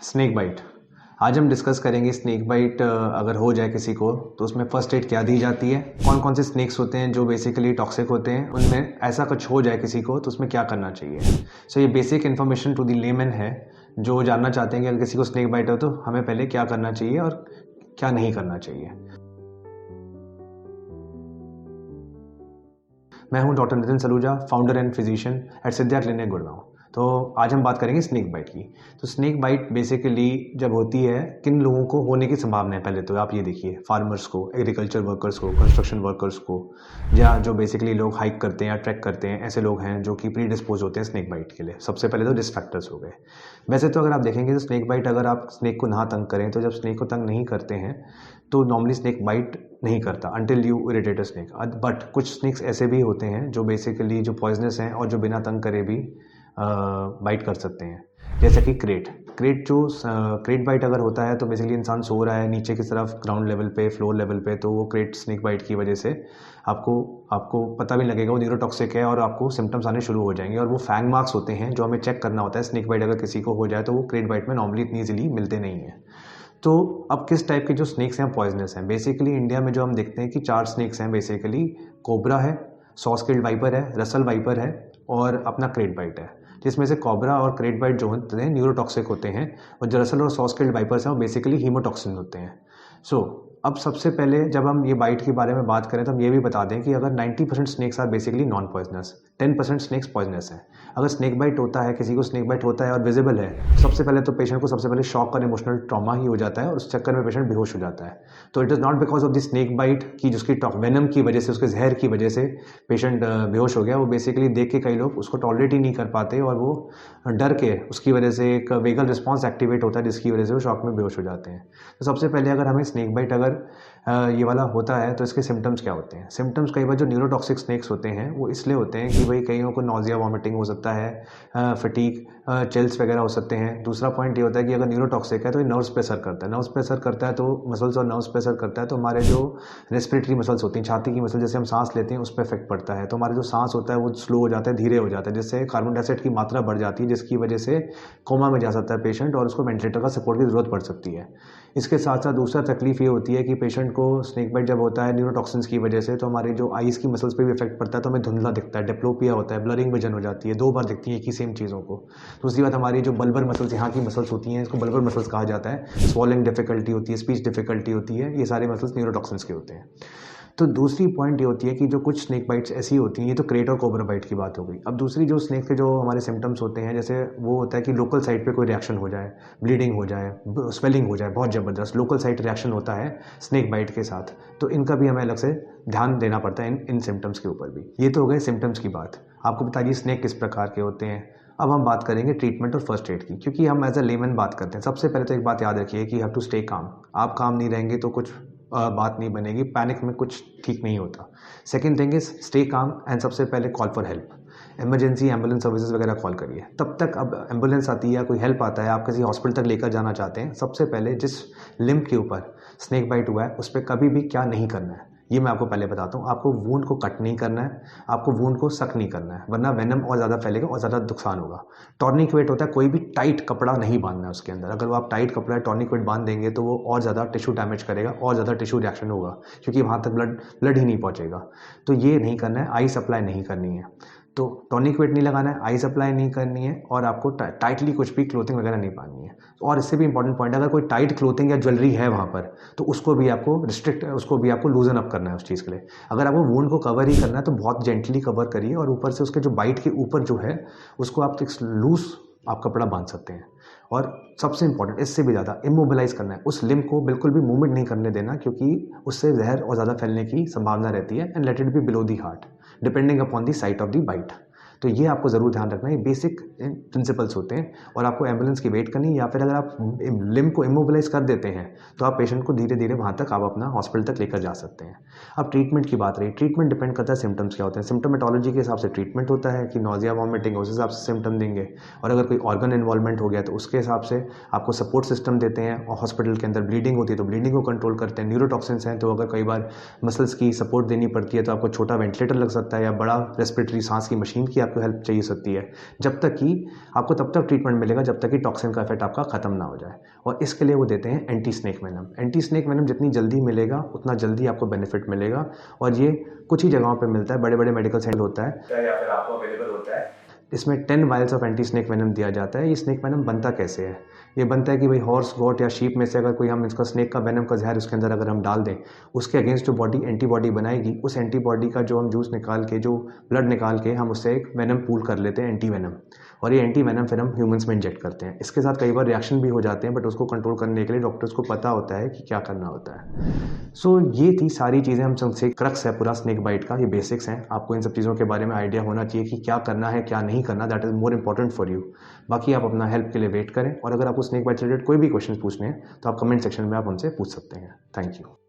Snake bite. आज हम discuss करेंगे स्नेक बाइट अगर हो जाए किसी को तो उसमें फर्स्ट एड क्या दी जाती है, कौन कौन से स्नेक्स होते हैं जो बेसिकली टॉक्सिक होते हैं, उनमें ऐसा कुछ हो जाए किसी को तो उसमें क्या करना चाहिए। सो ये basic information to the layman है जो जानना चाहते हैं कि अगर किसी को स्नेक बाइट हो तो हमें पहले क्या करना चाहिए और क्या नहीं करना चाहिए। मैं हूं doctor Nitin Saluja, founder and physician at Siddha clinic Gurgaon. तो आज हम बात करेंगे स्नेक बाइट की। तो स्नेक बाइट बेसिकली जब होती है किन लोगों को होने की संभावना है, पहले तो आप ये देखिए, फार्मर्स को, एग्रीकल्चर वर्कर्स को, कंस्ट्रक्शन वर्कर्स को, या जो बेसिकली लोग हाइक करते हैं या ट्रैक करते हैं, ऐसे लोग हैं जो कि प्री डिस्पोज होते हैं स्नेक बाइट के लिए। सबसे पहले तो रिस्क फैक्टर्स हो गए। वैसे तो अगर आप देखेंगे तो स्नेक बाइट, अगर आप स्नेक को ना तंग करें, तो जब स्नेक को तंग नहीं करते हैं तो नॉर्मली स्नेक बाइट नहीं करता until you irritate a snake. But कुछ स्नेक्स ऐसे भी होते हैं जो बेसिकली जो पॉइजनस हैं और जो बिना तंग करे भी बाइट कर सकते हैं, जैसे कि क्रेट बाइट अगर होता है तो बेसिकली इंसान सो रहा है नीचे की तरफ ग्राउंड लेवल पे, फ्लोर लेवल पे, तो वो क्रेट स्नेक बाइट की वजह से आपको पता भी लगेगा वो न्यूरोटॉक्सिक है और आपको सिम्टम्स आने शुरू हो जाएंगे। और वो फैंग मार्क्स होते हैं जो हमें चेक करना होता है। स्नेक बाइट अगर किसी को हो जाए तो वो क्रेट बाइट में नॉर्मली इतनी ईजिली मिलते नहीं हैं। तो अब किस टाइप के जो स्नेक्स हैं पॉइजनस हैं, बेसिकली इंडिया में जो हम देखते हैं कि 4 स्नेक्स हैं बेसिकली। कोबरा है, सॉ स्केल्ड वाइपर है, रसल वाइपर है और अपना क्रेट बाइट है। जिसमें से कोबरा और क्रेट बाइट जो होते हैं न्यूरोटॉक्सिक होते हैं और जो रसल और सॉ स्केल्ड वाइपर्स हैं वो बेसिकली हीमोटॉक्सिन होते हैं। सो अब सबसे पहले जब हम ये बाइट के बारे में बात करें तो हम ये भी बता दें कि अगर 90% snakes are basically non poisonous, 10% snakes poisonous हैं। अगर स्नेक बाइट होता है, किसी को स्नेक बाइट होता है और विजिबल है, तो सबसे पहले तो पेशेंट को सबसे पहले शॉक और इमोशनल ट्रॉमा ही हो जाता है और उस चक्कर में पेशेंट बेहोश हो जाता है। तो it is not because of the snake bite की जिसकी वेनम की वजह से, उसके जहर की वजह से पेशेंट बेहोश हो गया। वो बेसिकली देख के कई लोग उसको टॉलरेट ही नहीं कर पाते और वो डर के उसकी वजह से एक वेगल रिस्पॉन्स एक्टिवेट होता है जिसकी वजह से वो शॉक में बेहोश हो जाते हैं। तो सबसे पहले अगर हमें स्नेक बाइट अगर ये वाला होता है तो इसके सिम्टम्स क्या होते हैं। सिम्टम्स कई बार जो न्यूरोटॉक्सिक स्नेक्स होते हैं वो इसलिए होते हैं कि भाई कईयों को नॉजिया, वॉमिटिंग हो सकता है, फटीग, चिल्स वगैरह हो सकते हैं। दूसरा पॉइंट ये होता है कि अगर न्यूरोटॉक्सिक है तो ये नर्व्स पे असर करता है। नर्व्स पे असर करता है तो मसल्स और नर्व्स पे असर करता है तो हमारे जो रेस्पिरेटरी मसल्स होती हैं, छाती की मसल, जैसे हम सांस लेते हैं उस पर इफेक्ट पड़ता है। तो हमारा जो सांस होता है वो स्लो हो जाता है, धीरे हो जाता है, जिससे कार्बन डाइऑक्साइड की मात्रा बढ़ जाती है, जिसकी वजह से कोमा में जा सकता है पेशेंट और उसको वेंटिलेटर का सपोर्ट की जरूरत पड़ सकती है। इसके साथ साथ दूसरा तकलीफ ये होती है कि पेशेंट को स्नेक बाइट जब होता है न्यूरोटॉक्सिन्स की वजह से तो हमारे जो आईज की मसल्स पे भी इफेक्ट पड़ता है, तो हमें धुंधला दिखता है, डिप्लोपिया होता है, ब्लरिंग विजन हो जाती है, 2 बार दिखती है एक ही सेम चीज़ों को। दूसरी बात, हमारी जो बल्बर मसल्स, यहाँ की मसल्स होती हैं, इसको बल्बर मसल्स कहा जाता है, स्वॉलिंग डिफिकल्टी होती है, स्पीच डिफिकल्टी होती है, ये सारे मसल्स न्यूरोटॉक्सिन्स के होते हैं। तो दूसरी पॉइंट ये होती है कि जो कुछ स्नेक बाइट्स ऐसी होती हैं, ये तो क्रेट और कोबरा बाइट की बात हो गई। अब दूसरी जो स्नेक के जो हमारे सिम्टम्स होते हैं, जैसे वो होता है कि लोकल साइट पे कोई रिएक्शन हो जाए, ब्लीडिंग हो जाए, स्वेलिंग हो जाए, बहुत ज़बरदस्त लोकल साइट रिएक्शन होता है स्नेक बाइट के साथ, तो इनका भी हमें अलग से ध्यान देना पड़ता है इन सिम्टम्स के ऊपर भी। ये तो हो गए सिम्टम्स की बात। आपको बताइए स्नेक किस प्रकार के होते हैं। अब हम बात करेंगे ट्रीटमेंट और फर्स्ट एड की, क्योंकि हम एज अ लेमन बात करते हैं। सबसे पहले तो एक बात याद रखिए कि हैव टू स्टे काम। आप काम नहीं रहेंगे तो कुछ बात नहीं बनेगी, पैनिक में कुछ ठीक नहीं होता। Second thing is stay calm and सबसे पहले call for help. Emergency ambulance services वगैरह कॉल करिए। तब तक अब एम्बुलेंस आती है या कोई हेल्प आता है, आप किसी हॉस्पिटल तक लेकर जाना चाहते हैं, सबसे पहले जिस लिम्ब के ऊपर स्नेक बाइट हुआ है उस पर कभी भी क्या नहीं करना है ये मैं आपको पहले बताता हूँ। आपको वूंड को कट नहीं करना है, आपको वूंड को सक नहीं करना है, वरना वेनम और ज़्यादा फैलेगा और ज़्यादा नुकसान होगा। टॉर्निक्वेट होता है, कोई भी टाइट कपड़ा नहीं बांधना है उसके अंदर। अगर वो आप टाइट कपड़ा टॉर्निक्वेट बांध देंगे तो वो और ज़्यादा टिश्यू डैमेज करेगा और ज़्यादा टिश्यू रिएक्शन होगा, क्योंकि वहाँ तक ब्लड ही नहीं पहुँचेगा। तो ये नहीं करना है। आई सप्लाई नहीं करनी है, तो टॉनिक वेट नहीं लगाना है, आई सप्लाई नहीं करनी है और आपको टाइटली कुछ भी क्लोथिंग वगैरह नहीं पहननी है। और इससे भी इंपॉर्टेंट पॉइंट, अगर कोई टाइट क्लोथिंग या ज्वेलरी है वहाँ पर तो उसको भी आपको लूजन अप करना है उस चीज़ के लिए। अगर आपको वुंड को कवर ही करना है तो बहुत जेंटली कवर करिए और ऊपर से उसके जो बाइट के ऊपर जो है उसको आप एक लूज आप कपड़ा बांध सकते हैं। और सबसे इंपॉर्टेंट, इससे भी ज़्यादा इमोबिलाइज करना है, उस लिम्ब को बिल्कुल भी मूवमेंट नहीं करने देना, क्योंकि उससे जहर और ज़्यादा फैलने की संभावना रहती है। And let it be below the heart depending upon the site of the bite. तो ये आपको ज़रूर ध्यान रखना है, ये बेसिक प्रिंसिपल्स होते हैं। और आपको एम्बुलेंस की वेट करनी, या फिर अगर आप लिम्ब को इमोबिलाइज कर देते हैं तो आप पेशेंट को धीरे धीरे वहाँ तक आप अपना हॉस्पिटल तक लेकर जा सकते हैं। अब ट्रीटमेंट की बात रही, ट्रीटमेंट डिपेंड करता है सिम्टम्स क्या होते हैं। सिम्टोमेटोलॉजी के हिसाब से ट्रीटमेंट होता है कि नॉजिया, वॉमिटिंग, उस हिसाब से सिम्टम देंगे। और अगर कोई ऑर्गन इन्वॉल्वमेंट हो गया तो उसके हिसाब से आपको सपोर्ट सिस्टम देते हैं। और हॉस्पिटल के अंदर ब्लीडिंग होती है तो ब्लीडिंग को कंट्रोल करते हैं। न्यूरोटॉक्सिन्स हैं तो अगर कई बार मसल्स की सपोर्ट देनी पड़ती है तो आपको छोटा वेंटिलेटर लग सकता है या बड़ा रेस्पिरेटरी सांस की मशीन की आपको हेल्प चाहिए सकती है, जब तक कि आपको तब तक ट्रीटमेंट मिलेगा जब तक कि टॉक्सिन का इफेक्ट आपका ख़त्म ना हो जाए। और इसके लिए वो देते हैं anti snake venom. Anti snake venom जितनी जल्दी मिलेगा उतना जल्दी आपको बेनिफिट मिलेगा, और ये कुछ ही जगहों पर मिलता है, बड़े बड़े मेडिकल सेंटर होता है या फिर आपको अवेलेबल होता है। इसमें 10 vials of anti snake venom दिया जाता है। ये स्नेक वेनम बनता कैसे है? ये बनता है कि भाई हॉर्स, गोट या शीप में से अगर कोई हम इसका स्नेक का वेनम का जहर उसके अंदर अगर हम डाल दें, उसके अगेंस्ट जो बॉडी एंटीबॉडी बनाएगी, उस एंटीबॉडी का जो हम जूस निकाल के, जो ब्लड निकाल के हम उससे एक वेनम पूल कर लेते हैं, एंटी वेनम। और ये एंटी वेनम फिर हम ह्यूमंस में इंजेक्ट करते हैं। इसके साथ कई बार रिएक्शन भी हो जाते हैं, बट उसको कंट्रोल करने के लिए डॉक्टर्स को पता होता है कि क्या करना होता है। सो ये थी सारी चीज़ें, हम सबसे क्रक्स है पूरा स्नेक बाइट का, ये बेसिक्स हैं। आपको इन सब चीज़ों के बारे में आइडिया होना चाहिए कि क्या करना है क्या नहीं करना, that is more important for you. बाकी आप अपना हेल्प के लिए वेट करें, और अगर आपको स्नेक बाइट से रिलेटेड कोई भी क्वेश्चन पूछने हैं तो आप कमेंट सेक्शन में आप उनसे पूछ सकते हैं। Thank you.